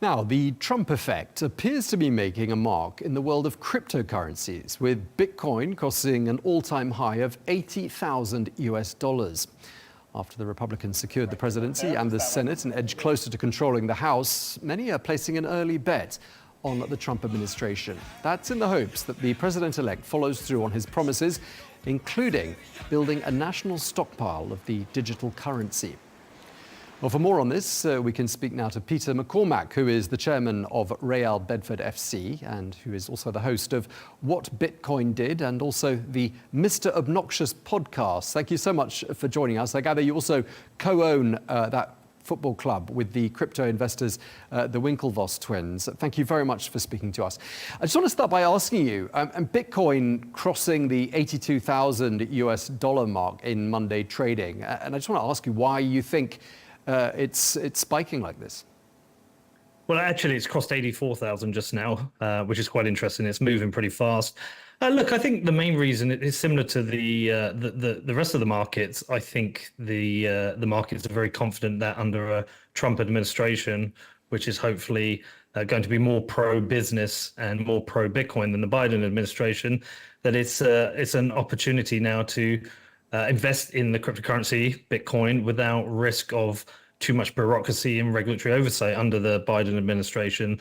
Now, the Trump effect appears to be making a mark in the world of cryptocurrencies, with Bitcoin crossing an all-time high of 80,000 US dollars. After the Republicans secured the presidency and the Senate and edged closer to controlling the House, many are placing an early bet on the Trump administration. That's in the hopes that the president-elect follows through on his promises, including building a national stockpile of the digital currency. Well, for more on this, we can speak now to Peter McCormack, who is the chairman of Real Bedford FC and who is also the host of What Bitcoin Did and also the Mr. Obnoxious podcast. Thank you so much for joining us. I gather you also co-own that football club with the crypto investors, the Winklevoss twins. Thank you very much for speaking to us. I just want to start by asking you, and Bitcoin crossing the 82,000 US dollar mark in Monday trading, and I just want to ask you why you think it's spiking like this. Well, actually, it's crossed 84,000 just now, which is quite interesting. It's moving pretty fast. Look, I think the main reason is similar to the rest of the markets. I think the markets are very confident that under a Trump administration, which is hopefully going to be more pro-business and more pro-Bitcoin than the Biden administration, that it's an opportunity now to invest in the cryptocurrency Bitcoin without risk of too much bureaucracy and regulatory oversight under the Biden administration,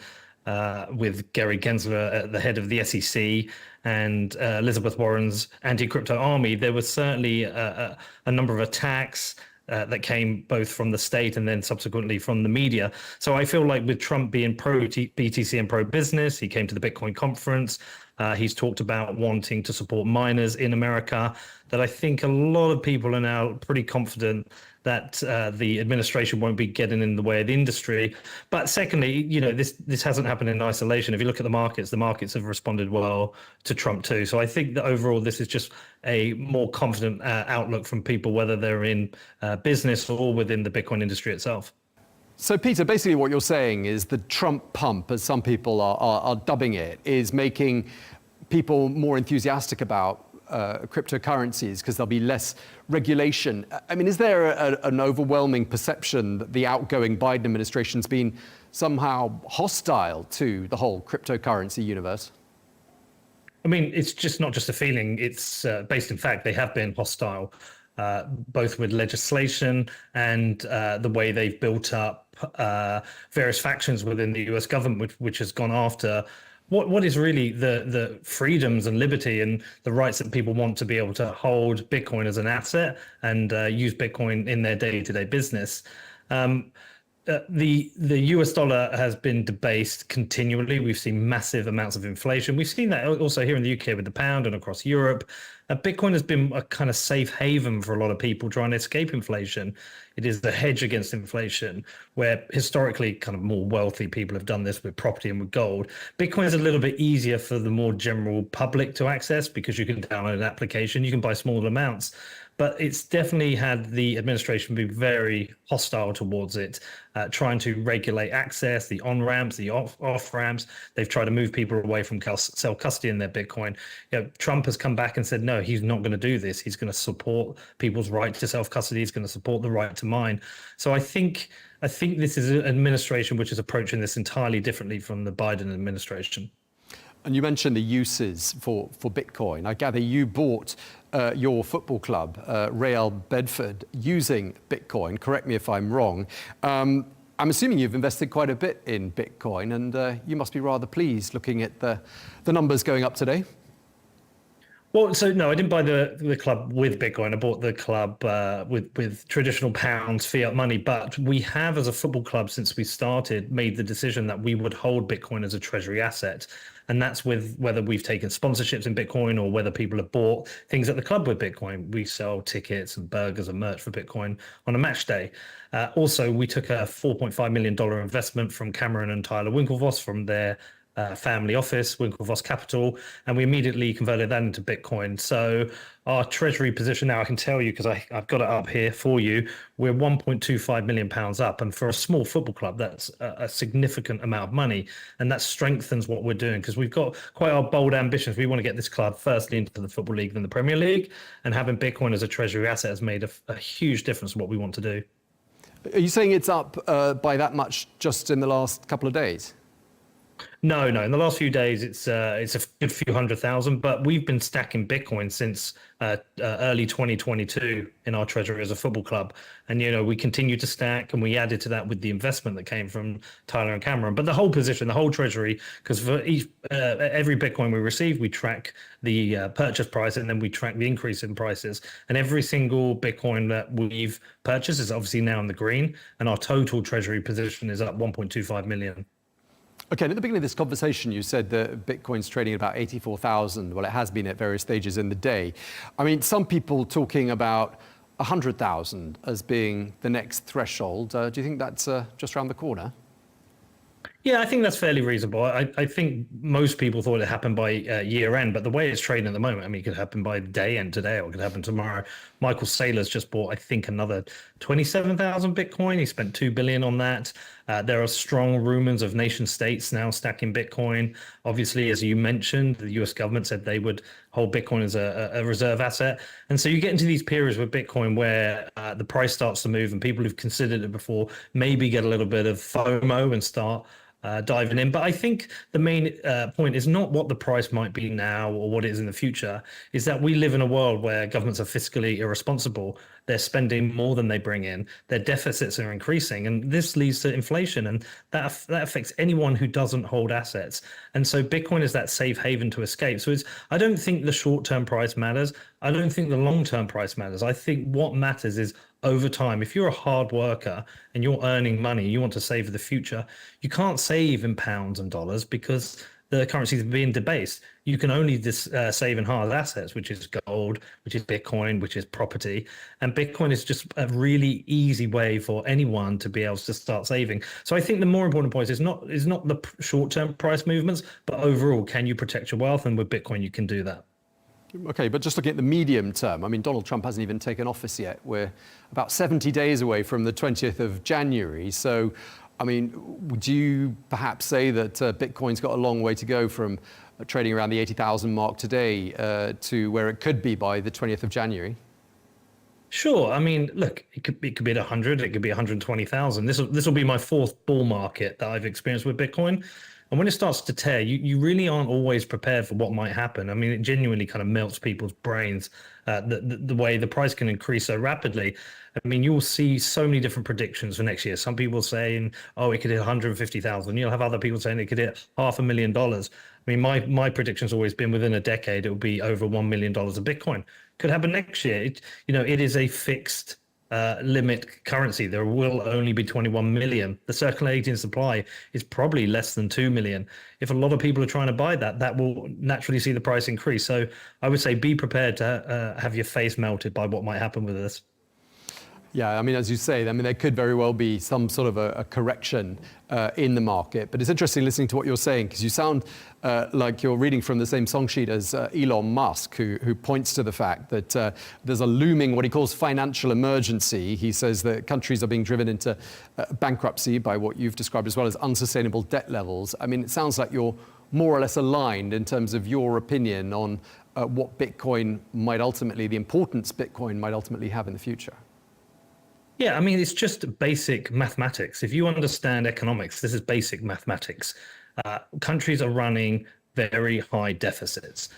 with Gary Gensler at the head of the SEC and Elizabeth Warren's anti-crypto army. There was certainly a number of attacks that came both from the state and then subsequently from the media. So I feel like with Trump being pro-BTC and pro-business, he came to the Bitcoin conference. He's talked about wanting to support miners in America, that I think a lot of people are now pretty confident that the administration won't be getting in the way of the industry. But secondly, this hasn't happened in isolation. If you look at the markets have responded well to Trump too. So I think that overall, this is just a more confident outlook from people, whether they're in business or within the Bitcoin industry itself. So, Peter, basically what you're saying is the Trump pump, as some people are dubbing it, is making people more enthusiastic about cryptocurrencies because there'll be less regulation. I mean, is there an overwhelming perception that the outgoing Biden administration's been somehow hostile to the whole cryptocurrency universe? I mean, it's just not just a feeling. It's based in fact. They have been hostile, both with legislation and the way they've built up various factions within the US government, which has gone after what is really the freedoms and liberty and the rights that people want to be able to hold Bitcoin as an asset and use Bitcoin in their day-to-day business. The US dollar has been debased continually. We've seen massive amounts of inflation. We've seen that also here in the UK with the pound and across Europe. Bitcoin has been a kind of safe haven for a lot of people trying to escape inflation. It is the hedge against inflation, where historically kind of more wealthy people have done this with property and with gold. Bitcoin is a little bit easier for the more general public to access because you can download an application, you can buy small amounts. But it's definitely had the administration be very hostile towards it, trying to regulate access, the on-ramps, the off-ramps. They've tried to move people away from self-custody in their Bitcoin. Trump has come back and said, no, he's not going to do this. He's going to support people's right to self-custody. He's going to support the right to mine. So I think this is an administration which is approaching this entirely differently from the Biden administration. And you mentioned the uses for Bitcoin. I gather you bought your football club, Real Bedford, using Bitcoin. Correct me if I'm wrong. I'm assuming you've invested quite a bit in Bitcoin, and you must be rather pleased looking at the numbers going up today. Well, so no, I didn't buy the club with Bitcoin. I bought the club with traditional pounds, fiat money. But we have, as a football club, since we started, made the decision that we would hold Bitcoin as a treasury asset. And that's with whether we've taken sponsorships in Bitcoin or whether people have bought things at the club with Bitcoin. We sell tickets and burgers and merch for Bitcoin on a match day. Also, we took a $4.5 million investment from Cameron and Tyler Winklevoss from their family office, Winklevoss Capital, and we immediately converted that into Bitcoin. So our treasury position now, I can tell you, because I've got it up here for you, we're £1.25 million up. And for a small football club, that's a significant amount of money. And that strengthens what we're doing, because we've got quite our bold ambitions. We want to get this club firstly into the Football League, then the Premier League, and having Bitcoin as a treasury asset has made a huge difference in what we want to do. Are you saying it's up by that much just in the last couple of days? No, no. In the last few days, it's a good few 100,000, but we've been stacking Bitcoin since early 2022 in our treasury as a football club, and we continue to stack, and we added to that with the investment that came from Tyler and Cameron. But the whole position, the whole treasury, because for each every Bitcoin we receive, we track the purchase price, and then we track the increase in prices. And every single Bitcoin that we've purchased is obviously now in the green, and our total treasury position is up 1.25 million. Okay, and at the beginning of this conversation, you said that Bitcoin's trading at about 84,000. Well, it has been at various stages in the day. I mean, some people talking about 100,000 as being the next threshold. Do you think that's just around the corner? Yeah, I think that's fairly reasonable. I think most people thought it happened by year end, but the way it's trading at the moment, I mean, it could happen by day end today, or it could happen tomorrow. Michael Saylor's just bought, I think, another 27,000 Bitcoin. He spent 2 billion on that. There are strong rumors of nation states now stacking Bitcoin. Obviously, as you mentioned, the US government said they would hold Bitcoin as a reserve asset. And so you get into these periods with Bitcoin where the price starts to move, and people who've considered it before maybe get a little bit of FOMO and start diving in. But I think the main point is not what the price might be now or what it is in the future, is that we live in a world where governments are fiscally irresponsible. They're spending more than they bring in. Their deficits are increasing, and this leads to inflation, and that affects anyone who doesn't hold assets. And so Bitcoin is that safe haven to escape. So I don't think the short-term price matters. I don't think the long-term price matters. I think what matters is over time. If you're a hard worker and you're earning money, you want to save for the future, you can't save in pounds and dollars because the currency is being debased. You can only save in hard assets, which is gold, which is Bitcoin, which is property. And Bitcoin is just a really easy way for anyone to be able to start saving. So I think the more important point is not the short-term price movements, but overall, can you protect your wealth? And with Bitcoin, you can do that. Okay, but just looking at the medium term, I mean, Donald Trump hasn't even taken office yet. We're about 70 days away from the 20th of January. So, I mean, would you perhaps say that Bitcoin's got a long way to go from trading around the 80,000 mark today to where it could be by the 20th of January? Sure. I mean, look, it could be at 100, it could be 120,000. This will be my fourth bull market that I've experienced with Bitcoin. And when it starts to tear, you really aren't always prepared for what might happen. I mean, it genuinely kind of melts people's brains, the way the price can increase so rapidly. I mean, you'll see so many different predictions for next year. Some people saying, oh, it could hit 150,000. You'll have other people saying it could hit $500,000. I mean, my prediction's always been within a decade, it will be over $1 million of Bitcoin. Could happen next year. It is a fixed limit currency. There will only be 21 million. The circulating supply is probably less than 2 million. If a lot of people are trying to buy that will naturally see the price increase. So I would say be prepared to have your face melted by what might happen with this. Yeah, I mean, as you say, I mean, there could very well be some sort of a correction in the market. But it's interesting listening to what you're saying, because you sound like you're reading from the same song sheet as Elon Musk, who points to the fact that there's a looming, what he calls financial emergency. He says that countries are being driven into bankruptcy by what you've described as well as unsustainable debt levels. I mean, it sounds like you're more or less aligned in terms of your opinion on what Bitcoin might ultimately, the importance Bitcoin might ultimately have in the future. Yeah, I mean, it's just basic mathematics. If you understand economics, this is basic mathematics. Countries are running very high deficits.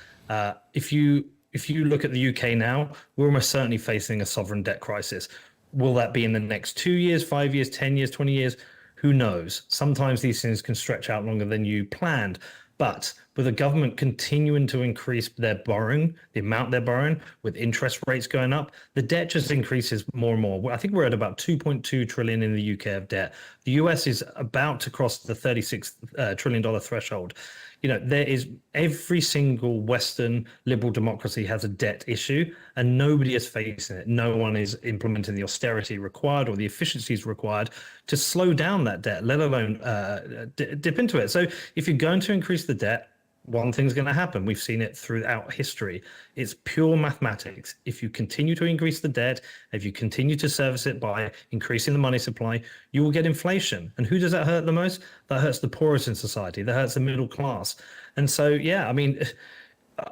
If you look at the UK now, we're almost certainly facing a sovereign debt crisis. Will that be in the next 2 years, 5 years, 10 years, 20 years? Who knows? Sometimes these things can stretch out longer than you planned. But with the government continuing to increase their borrowing, the amount they're borrowing, with interest rates going up, the debt just increases more and more. I think we're at about 2.2 trillion in the UK of debt. The US is about to cross the $36 trillion threshold. There is every single Western liberal democracy has a debt issue, and nobody is facing it. No one is implementing the austerity required or the efficiencies required to slow down that debt, let alone dip into it. So if you're going to increase the debt, one thing's going to happen. We've seen it throughout history. It's pure mathematics. If you continue to increase the debt, if you continue to service it by increasing the money supply, you will get inflation. And who does that hurt the most? That hurts the poorest in society. That hurts the middle class. And so, yeah, I mean,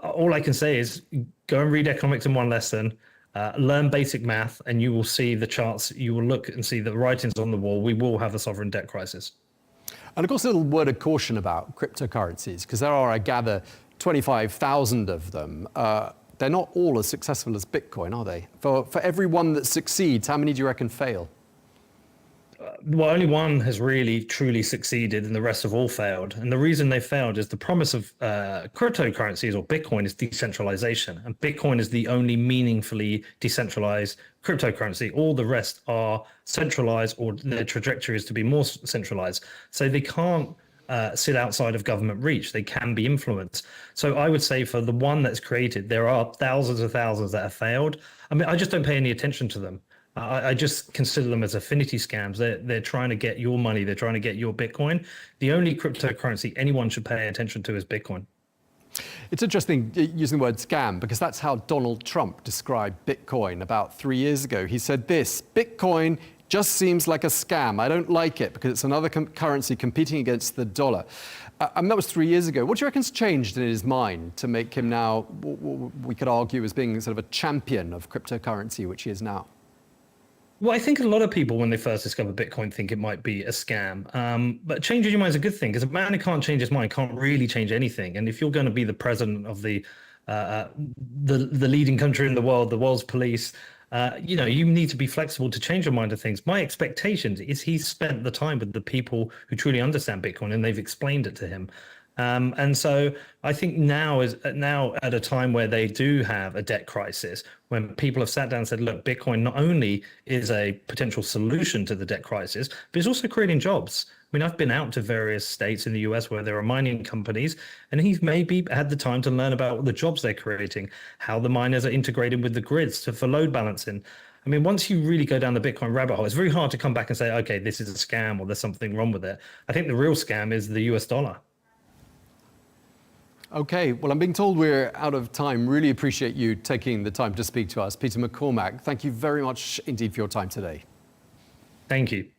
all I can say is go and read economics in one lesson. learn basic math, and you will see the charts. You will look and see the writings on the wall. We will have a sovereign debt crisis. And of course, a little word of caution about cryptocurrencies, because there are, I gather, 25,000 of them. They're not all as successful as Bitcoin, are they? For every one that succeeds, how many do you reckon fail? Well, only one has really truly succeeded and the rest have all failed. And the reason they failed is the promise of cryptocurrencies or Bitcoin is decentralization. And Bitcoin is the only meaningfully decentralized cryptocurrency. All the rest are centralized, or their trajectory is to be more centralized. So they can't sit outside of government reach. They can be influenced. So I would say for the one that's created, there are thousands of thousands that have failed. I mean, I just don't pay any attention to them. I just consider them as affinity scams. They're trying to get your money. They're trying to get your Bitcoin. The only cryptocurrency anyone should pay attention to is Bitcoin. It's interesting using the word scam, because that's how Donald Trump described Bitcoin about 3 years ago. He said this: Bitcoin just seems like a scam. I don't like it because it's another currency competing against the dollar. And that was 3 years ago. What do you reckon's changed in his mind to make him now, what we could argue as being sort of a champion of cryptocurrency, which he is now? Well, I think a lot of people, when they first discover Bitcoin, think it might be a scam. But changing your mind is a good thing, because a man who can't change his mind can't really change anything. And if you're going to be the president of the leading country in the world, the world's police, you need to be flexible to change your mind to things. My expectation is he's spent the time with the people who truly understand Bitcoin, and they've explained it to him. And so I think now at a time where they do have a debt crisis, when people have sat down and said, look, Bitcoin not only is a potential solution to the debt crisis, but it's also creating jobs. I mean, I've been out to various states in the US where there are mining companies, and he's maybe had the time to learn about the jobs they're creating, how the miners are integrated with the grids for load balancing. I mean, once you really go down the Bitcoin rabbit hole, it's very hard to come back and say, okay, this is a scam or there's something wrong with it. I think the real scam is the US dollar. Okay, well, I'm being told we're out of time. Really appreciate you taking the time to speak to us. Peter McCormack, thank you very much indeed for your time today. Thank you.